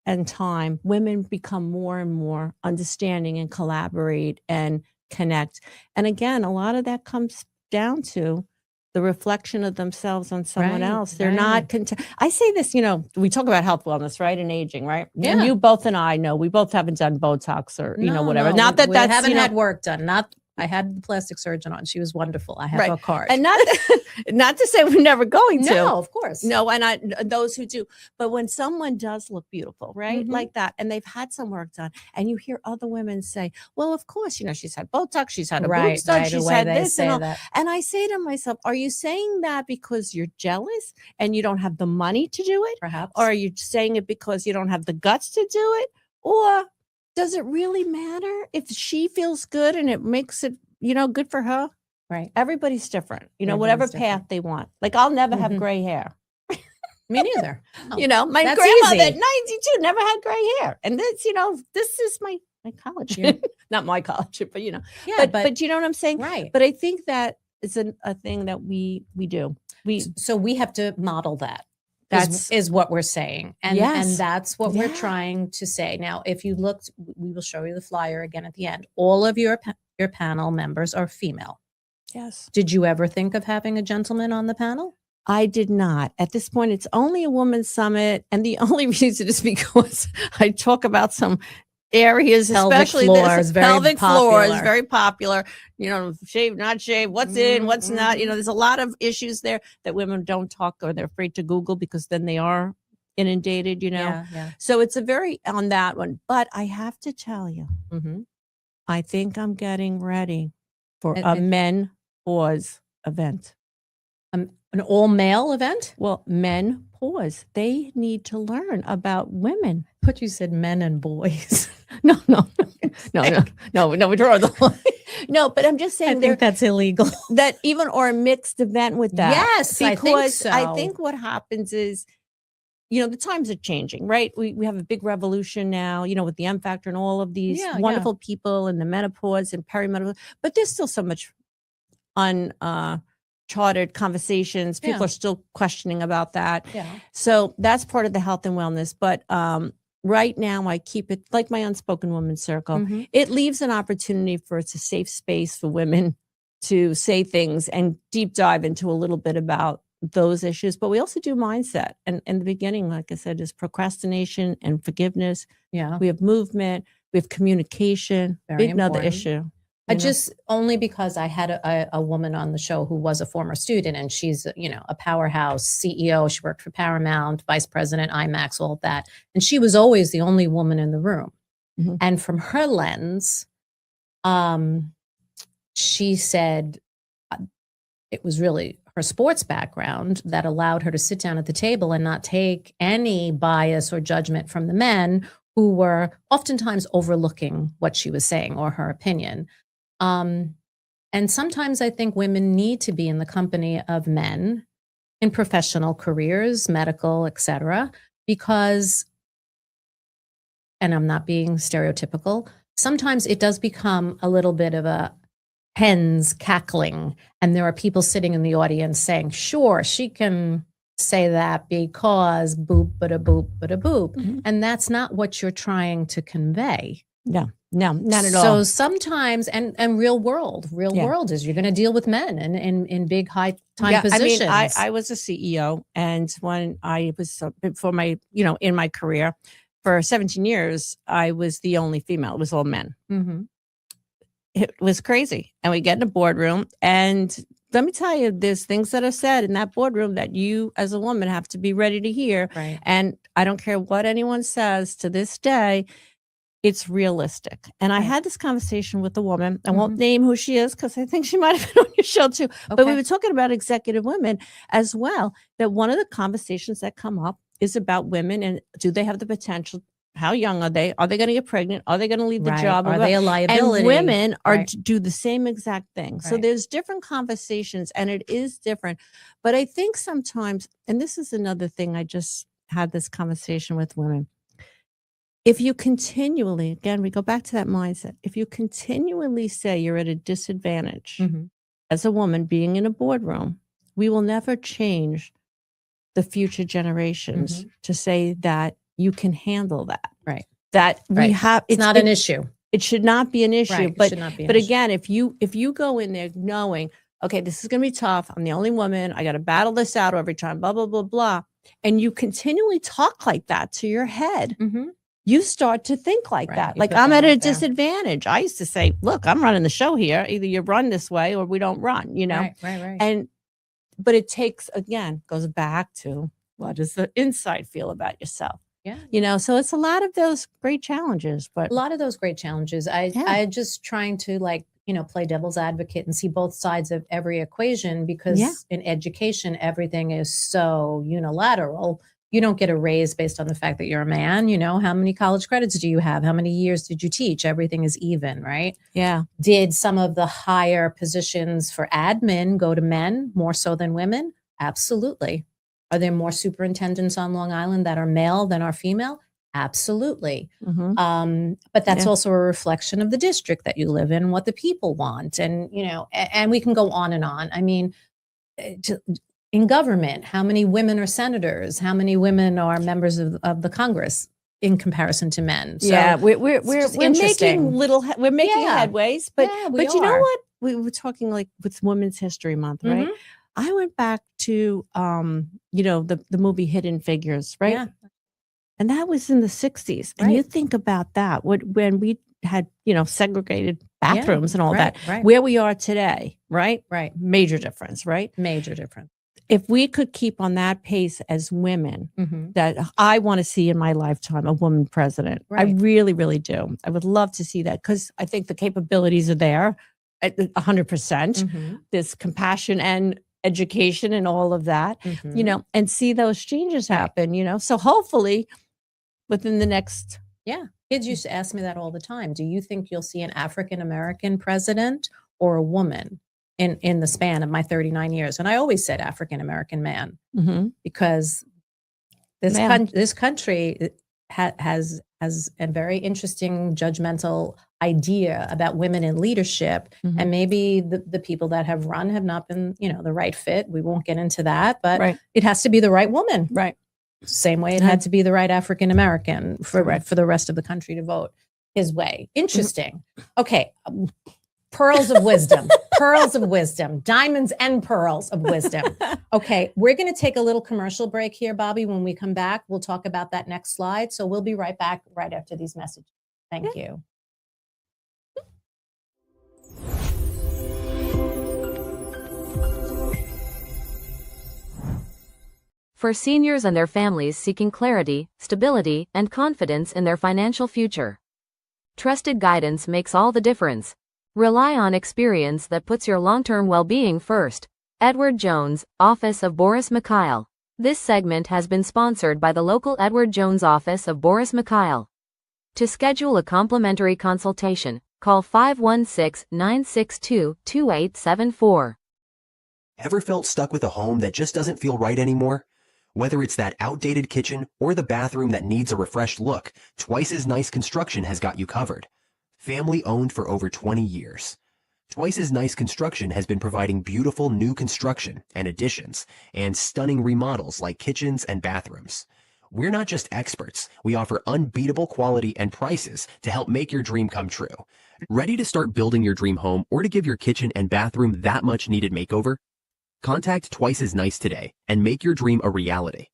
Speaker 2: in time, women become more and more understanding and collaborate and connect. And again, a lot of that comes down to the reflection of themselves on someone
Speaker 1: Right,
Speaker 2: else. They're
Speaker 1: right.
Speaker 2: not content. I say this, we talk about health wellness, right? And aging, right?
Speaker 1: Yeah.
Speaker 2: And you both and I know we both haven't done Botox or, whatever.
Speaker 1: No,
Speaker 2: Not that
Speaker 1: we
Speaker 2: that's,
Speaker 1: haven't had work done. I had the plastic surgeon on. She was wonderful. I have
Speaker 2: Right.
Speaker 1: a card.
Speaker 2: and not to say we're never going to.
Speaker 1: no, of course.
Speaker 2: No, and those who do. But when someone does look beautiful, right?
Speaker 1: Mhm.
Speaker 2: Like that, and they've had some work done, and you hear other women say, well, of course, she's had Botox, she's had a boob stud, she's had this and all.
Speaker 1: that.
Speaker 2: And I say to myself, are you saying that because you're jealous and you don't have the money to do it?
Speaker 1: Perhaps.
Speaker 2: Or are you saying it because you don't have the guts to do it? Or does it really matter if she feels good and it makes it, good for her?
Speaker 1: Right.
Speaker 2: Everybody's different,
Speaker 1: Everyone's
Speaker 2: whatever
Speaker 1: different.
Speaker 2: path they want. Like I'll never have
Speaker 1: Mhm.
Speaker 2: gray hair.
Speaker 1: Me neither.
Speaker 2: My
Speaker 1: That's
Speaker 2: grandmother
Speaker 1: easy.
Speaker 2: at 92 never had gray hair. And this, this is my my college,
Speaker 1: Yeah.
Speaker 2: not my college, but
Speaker 1: Yeah,
Speaker 2: but you know what I'm saying?
Speaker 1: right.
Speaker 2: But I think that is a thing that we do.
Speaker 1: So we have to model that.
Speaker 2: That's
Speaker 1: Is what we're saying. And
Speaker 2: yes.
Speaker 1: that's what we're
Speaker 2: Yeah.
Speaker 1: trying to say. Now, if you looked, we will show you the flyer again at the end. All of your panel members are female.
Speaker 2: Yes.
Speaker 1: Did you ever think of having a gentleman on the panel?
Speaker 2: I did not. At this point, it's only a women's summit. And the only reason is because I talk about some areas,
Speaker 1: Pelvic
Speaker 2: especially
Speaker 1: floors,
Speaker 2: this
Speaker 1: very
Speaker 2: pelvic floor is
Speaker 1: popular.
Speaker 2: very popular. Shave, not shave, what's in, what's not. There's a lot of issues there that women don't talk or they're afraid to Google because then they are inundated,
Speaker 1: Yeah.
Speaker 2: So it's a very on that one. But I have to tell you, I think I'm getting ready for a men pause event.
Speaker 1: An all male event?
Speaker 2: Well, men pause. They need to learn about women.
Speaker 1: But you said men and boys.
Speaker 2: No, we draw the line. No, but I'm just saying
Speaker 1: I think that's illegal.
Speaker 2: That even or a mixed event with that.
Speaker 1: Yes,
Speaker 2: because
Speaker 1: I think so.
Speaker 2: I think what happens is, the times are changing, right? We have a big revolution now, with the M Factor and all of these wonderful people and the menopause and perimenopause, but there's still so much uncharted conversations. People are still questioning about that.
Speaker 1: Yeah.
Speaker 2: So that's part of the health and wellness. But right now, I keep it like my unspoken woman circle. It leaves an opportunity for it's a safe space for women to say things and deep dive into a little bit about those issues. But we also do mindset. And in the beginning, like I said, is procrastination and forgiveness.
Speaker 1: Yeah.
Speaker 2: We have movement. We have communication.
Speaker 1: Very
Speaker 2: big another
Speaker 1: important.
Speaker 2: issue.
Speaker 1: I just only because I had a woman on the show who was a former student and she's, a powerhouse CEO. She worked for Paramount, vice president, IMAX, all of that. And she was always the only woman in the room. And from her lens, she said it was really her sports background that allowed her to sit down at the table and not take any bias or judgment from the men who were oftentimes overlooking what she was saying or her opinion. And sometimes I think women need to be in the company of men in professional careers, medical, etc., because, and I'm not being stereotypical, sometimes it does become a little bit of a hens cackling, and there are people sitting in the audience saying, sure, she can say that because boop, but a boop, but a boop. And that's not what you're trying to convey.
Speaker 2: No, not at all.
Speaker 1: So sometimes, and real world is you're going to deal with men in big high time positions.
Speaker 2: I mean, I was a CEO, and when I was before my, in my career for 17 years, I was the only female. It was all men. It was crazy. And we get in a boardroom, and let me tell you, there's things that are said in that boardroom that you as a woman have to be ready to hear.
Speaker 1: Right.
Speaker 2: And I don't care what anyone says to this day. It's realistic. And I had this conversation with a woman. I won't name who she is because I think she might have been on your show too. Okay. But we were talking about executive women as well, that one of the conversations that come up is about women and do they have the potential? How young are they? Are they going to get pregnant? Are they going to leave the job?
Speaker 1: Are they a liability?
Speaker 2: And women are do the same exact thing. So
Speaker 1: Right.
Speaker 2: there's different conversations and it is different. But I think sometimes, and this is another thing, I just had this conversation with women. If you continually, again, we go back to that mindset. If you continually say you're at a disadvantage as a woman being in a boardroom, we will never change the future generations to say that you can handle that.
Speaker 1: Right.
Speaker 2: That we have.
Speaker 1: It's not an issue.
Speaker 2: It should not be an issue.
Speaker 1: Right.
Speaker 2: But,
Speaker 1: It should not be an
Speaker 2: but
Speaker 1: issue.
Speaker 2: again, if you go in there knowing, okay, this is going to be tough. I'm the only woman. I got to battle this out every time, blah, blah, blah, blah. And you continually talk like that to your head. You start to think like that. Like I'm at a disadvantage. I used to say, look, I'm running the show here. Either you run this way or we don't run,
Speaker 1: Right.
Speaker 2: But it takes, again, goes back to what does the inside feel about yourself?
Speaker 1: Yeah.
Speaker 2: So it's a lot of those great challenges, but
Speaker 1: A lot of those great challenges. I just trying to play devil's advocate and see both sides of every equation because in education, everything is so unilateral. You don't get a raise based on the fact that you're a man. How many college credits do you have? How many years did you teach? Everything is even, right?
Speaker 2: Yeah.
Speaker 1: Did some of the higher positions for admin go to men more so than women? Absolutely. Are there more superintendents on Long Island that are male than are female? Absolutely.
Speaker 2: Mhm.
Speaker 1: But that's
Speaker 2: Yeah.
Speaker 1: also a reflection of the district that you live in, what the people want. And, and we can go on and on. I mean, in government, how many women are senators? How many women are members of the Congress in comparison to men?
Speaker 2: Yeah,
Speaker 1: So
Speaker 2: we're
Speaker 1: it's just
Speaker 2: we're making
Speaker 1: interesting.
Speaker 2: we're making
Speaker 1: Yeah.
Speaker 2: headways,
Speaker 1: Yeah, we
Speaker 2: but you know
Speaker 1: are.
Speaker 2: what? We were talking like with Women's History Month, right?
Speaker 1: Mhm.
Speaker 2: I went back to the movie Hidden Figures, right?
Speaker 1: Yeah.
Speaker 2: And that was in the 60s. And you
Speaker 1: Right.
Speaker 2: think about that, when we had, segregated
Speaker 1: Yeah.
Speaker 2: bathrooms and all
Speaker 1: Right.
Speaker 2: that,
Speaker 1: Right.
Speaker 2: where we are today, right?
Speaker 1: Right.
Speaker 2: Major difference, right?
Speaker 1: Major difference.
Speaker 2: If we could keep on that pace as women,
Speaker 1: Mhm.
Speaker 2: that I want to see in my lifetime a woman president. I
Speaker 1: Right.
Speaker 2: really, really do. I would love to see that because I think the capabilities are there at 100%.
Speaker 1: Mhm.
Speaker 2: There's compassion and education and all of that,
Speaker 1: Mhm.
Speaker 2: and see those changes
Speaker 1: Right.
Speaker 2: happen. So hopefully within the next.
Speaker 1: Yeah. Kids used to ask me that all the time. Do you think you'll see an African American president or a woman in the span of my 39 years? And I always said African American man
Speaker 2: Mhm.
Speaker 1: because this
Speaker 2: Man.
Speaker 1: this country has a very interesting judgmental idea about women in leadership,
Speaker 2: Mhm.
Speaker 1: and maybe the people that have run have not been the right fit. We won't get into that, but
Speaker 2: Right.
Speaker 1: it has to be the right woman.
Speaker 2: Right.
Speaker 1: Same way it
Speaker 2: Yeah.
Speaker 1: had to be the right African American for
Speaker 2: Correct.
Speaker 1: for the rest of the country to vote his way. Interesting. Okay, pearls of wisdom, pearls of wisdom, diamonds and pearls of wisdom. Okay, we're going to take a little commercial break here, Bobby. When we come back, we'll talk about that next slide. So we'll be right back right after these messages. Thank you.
Speaker 3: For seniors and their families seeking clarity, stability, and confidence in their financial future, trusted guidance makes all the difference. Rely on experience that puts your long-term well-being first. Edward Jones, Office of Boris Mikhail. This segment has been sponsored by the local Edward Jones office of Boris Mikhail. To schedule a complimentary consultation, call 516-962-2874.
Speaker 4: Ever felt stuck with a home that just doesn't feel right anymore? Whether it's that outdated kitchen or the bathroom that needs a refreshed look, Twice as Nice Construction has got you covered. Family owned for over 20 years. Twice as Nice Construction has been providing beautiful new construction and additions and stunning remodels like kitchens and bathrooms. We're not just experts, we offer unbeatable quality and prices to help make your dream come true. Ready to start building your dream home or to give your kitchen and bathroom that much needed makeover? Contact Twice as Nice today and make your dream a reality.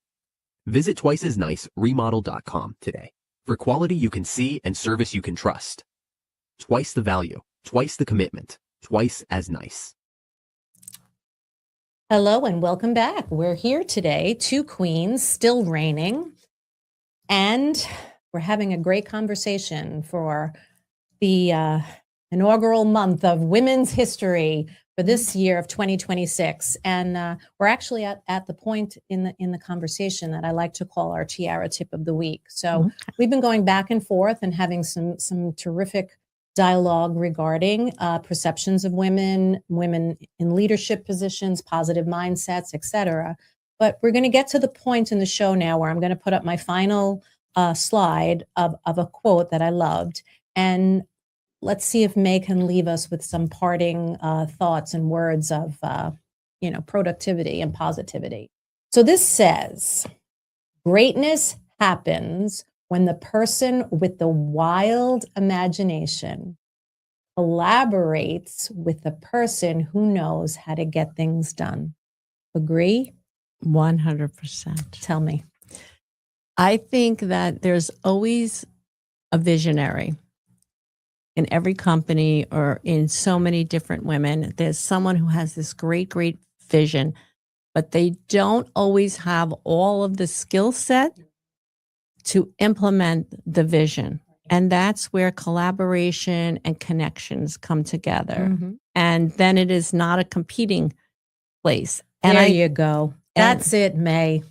Speaker 4: Visit twiceasniceremodel.com today for quality you can see and service you can trust. Twice the value, twice the commitment, Twice as Nice.
Speaker 1: Hello and welcome back. We're here today, two queens, still reigning, and we're having a great conversation for the inaugural month of women's history for this year of 2026. And we're actually at the point in the conversation that I like to call our tiara tip of the week. So we've been going back and forth and having some terrific dialogue regarding perceptions of women in leadership positions, positive mindsets, etc. But we're going to get to the point in the show now where I'm going to put up my final slide of a quote that I loved. And let's see if Mae can leave us with some parting thoughts and words of, productivity and positivity. So this says, greatness happens when the person with the wild imagination collaborates with the person who knows how to get things done. Agree?
Speaker 2: 100%.
Speaker 1: Tell me.
Speaker 2: I think that there's always a visionary in every company or in so many different women. There's someone who has this great, great vision, but they don't always have all of the skill set to implement the vision. And that's where collaboration and connections come together.
Speaker 1: Mm-hmm.
Speaker 2: And then it is not a competing place. And
Speaker 1: there you go. That's it, Mae.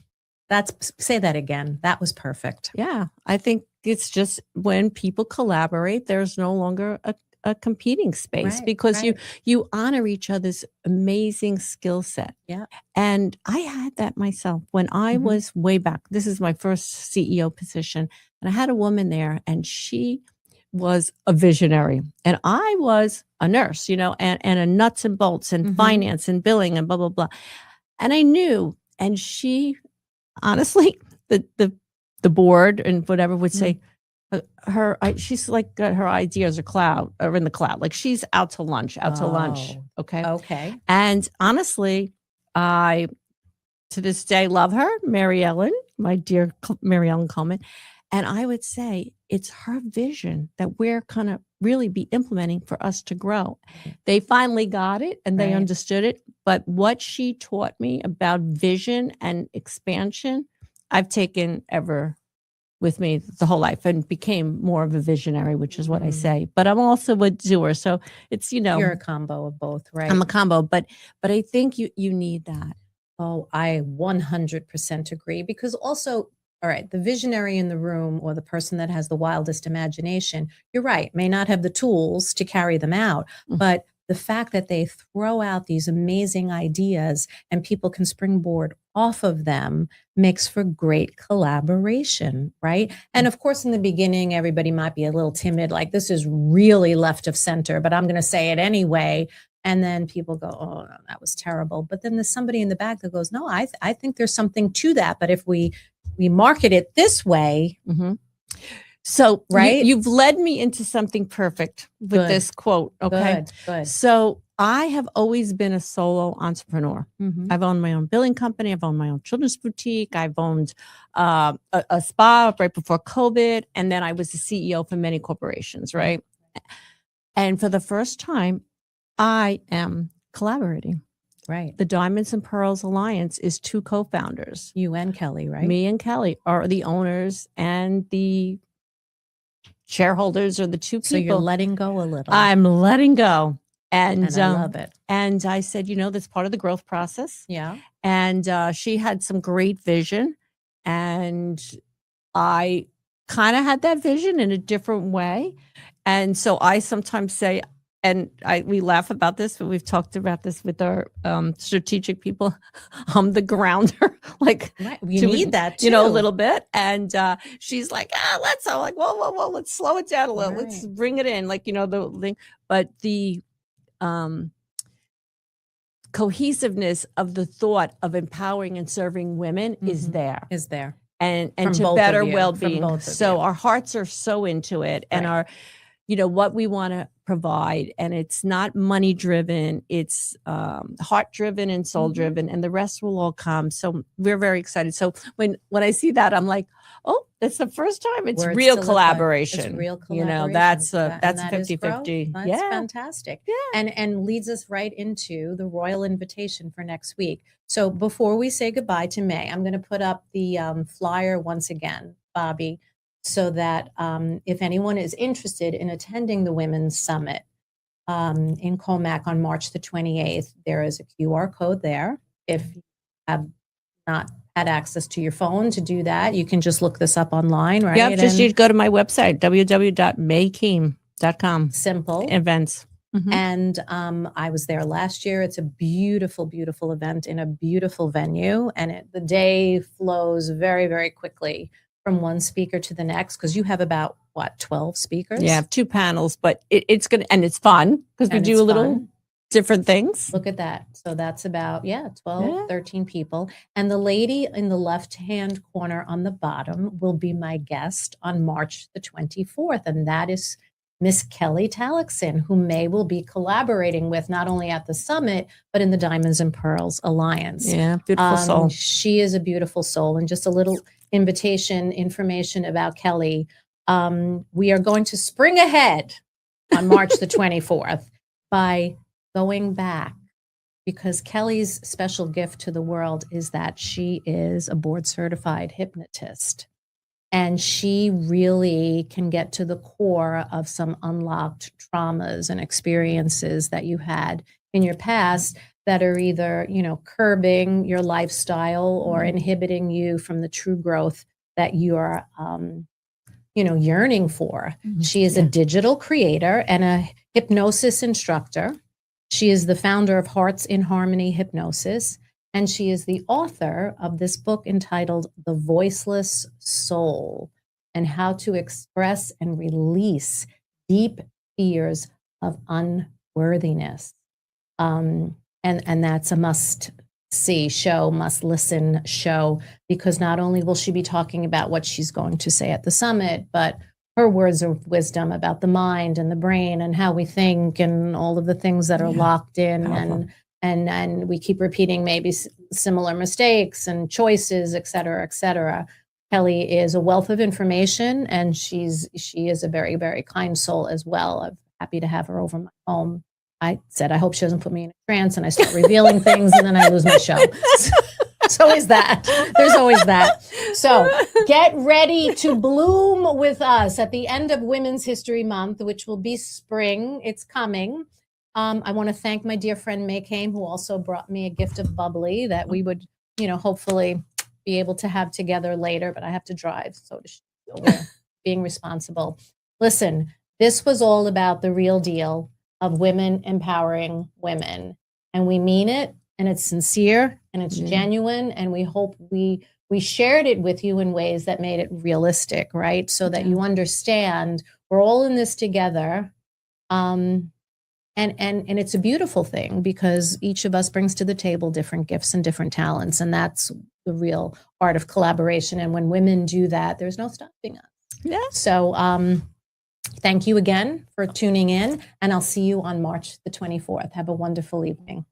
Speaker 1: Say that again. That was perfect.
Speaker 2: Yeah. I think it's just when people collaborate, there's no longer a competing space because you honor each other's amazing skill set.
Speaker 1: Yeah.
Speaker 2: And I had that myself when I was way back. This is my first CEO position. And I had a woman there, and she was a visionary. And I was a nurse, and a nuts and bolts and finance and billing and blah, blah, blah. And I knew, and she, honestly, the board and whatever would say, she's like her ideas are in the cloud. Like she's out to lunch. Okay.
Speaker 1: Okay.
Speaker 2: And honestly, I, to this day, love her, Mary Ellen, my dear Mary Ellen Coleman. And I would say it's her vision that we're going to really be implementing for us to grow. They finally got it and they understood it. But what she taught me about vision and expansion, I've taken ever with me the whole life and became more of a visionary, which is what I say. But I'm also a doer. So it's,
Speaker 1: You're a combo of both, right?
Speaker 2: I'm a combo, but I think you need that.
Speaker 1: Oh, I 100% agree, because also, all right, the visionary in the room or the person that has the wildest imagination, you're right, may not have the tools to carry them out, but the fact that they throw out these amazing ideas and people can springboard off of them makes for great collaboration, right? And of course, in the beginning, everybody might be a little timid, like this is really left of center, but I'm going to say it anyway. And then people go, oh, no, that was terrible. But then there's somebody in the back that goes, no, I think there's something to that. But if we market it this way.
Speaker 2: So
Speaker 1: right,
Speaker 2: you've led me into something perfect with this quote. Okay.
Speaker 1: Good.
Speaker 2: So I have always been a solo entrepreneur. I've owned my own billing company. I've owned my own children's boutique. I've owned a spa right before COVID. And then I was the CEO for many corporations, right? And for the first time, I am collaborating.
Speaker 1: Right.
Speaker 2: The Diamonds and Pearls Alliance is 2 co-founders.
Speaker 1: You and Kelly, right?
Speaker 2: Me and Kelly are the owners and the shareholders are the 2 people.
Speaker 1: So you're letting go a little.
Speaker 2: I'm letting go. And
Speaker 1: I love it.
Speaker 2: And I said, that's part of the growth process.
Speaker 1: Yeah.
Speaker 2: And she had some great vision. And I kind of had that vision in a different way. And so I sometimes say, and we laugh about this, but we've talked about this with our strategic people. I'm the grounder, like
Speaker 1: you need that too.
Speaker 2: A little bit. And she's like, let's. I'm like, whoa, let's slow it down a little. Right. Let's bring it in, like the thing. But the cohesiveness of the thought of empowering and serving women is there. And to better well-being. So our hearts are so into it, and our what we want to provide. And it's not money driven, it's heart driven and soul driven, and the rest will all come. So we're very excited. So when I see that, I'm like, oh, that's the first time it's real collaboration. It's real collaboration. That's a 50-50.
Speaker 1: That's fantastic. Yeah. And leads us right into the royal invitation for next week. So before we say goodbye to Mae, I'm going to put up the flyer once again, Bobby, so that if anyone is interested in attending the Women's Summit in Comac on March the 28th, there is a QR code there. If you have not had access to your phone to do that, you can just look this up online, right?
Speaker 2: Yeah, you go to my website, www.maecaime.com.
Speaker 1: Simple.
Speaker 2: Events.
Speaker 1: And I was there last year. It's a beautiful, beautiful event in a beautiful venue. And the day flows very, very quickly from one speaker to the next, because you have about 12 speakers?
Speaker 2: Yeah, 2 panels, but it's good and it's fun because we do a little different things.
Speaker 1: Look at that. So that's about 13 people. And the lady in the left-hand corner on the bottom will be my guest on March the 24th. And that is Miss Kelly Talixon, who Mae will be collaborating with not only at the summit, but in the Diamonds and Pearls Alliance.
Speaker 2: Yeah, beautiful soul.
Speaker 1: She is a beautiful soul. And just a little information about Kelly. We are going to spring ahead on March the 24th by going back, because Kelly's special gift to the world is that she is a board certified hypnotist. And she really can get to the core of some unlocked traumas and experiences that you had in your past that are either, curbing your lifestyle or inhibiting you from the true growth that you are, yearning for. She is a digital creator and a hypnosis instructor. She is the founder of Hearts in Harmony Hypnosis, and she is the author of this book entitled The Voiceless Soul. and how to express and release deep fears of unworthiness. And that's a must see show, must listen show, because not only will she be talking about what she's going to say at the summit, but her words of wisdom about the mind and the brain and how we think and all of the things that are locked in, and we keep repeating maybe similar mistakes and choices, et cetera, et cetera. Kelly is a wealth of information, and she is a very, very kind soul as well. I'm happy to have her over my home. I said, I hope she doesn't put me in a trance and I start revealing things and then I lose my show. There's always that. There's always that. So get ready to bloom with us at the end of Women's History Month, which will be spring. It's coming. I want to thank my dear friend Mae Caime, who also brought me a gift of bubbly that we would, hopefully be able to have together later, but I have to drive. So we're being responsible. Listen, this was all about the real deal of women empowering women. And we mean it, and it's sincere, and it's genuine, and we hope we shared it with you in ways that made it realistic, right? So that you understand we're all in this together. And it's a beautiful thing because each of us brings to the table different gifts and different talents, and that's the real art of collaboration. And when women do that, there's no stopping us.
Speaker 2: Yeah.
Speaker 1: So thank you again for tuning in, and I'll see you on March the 24th. Have a wonderful evening.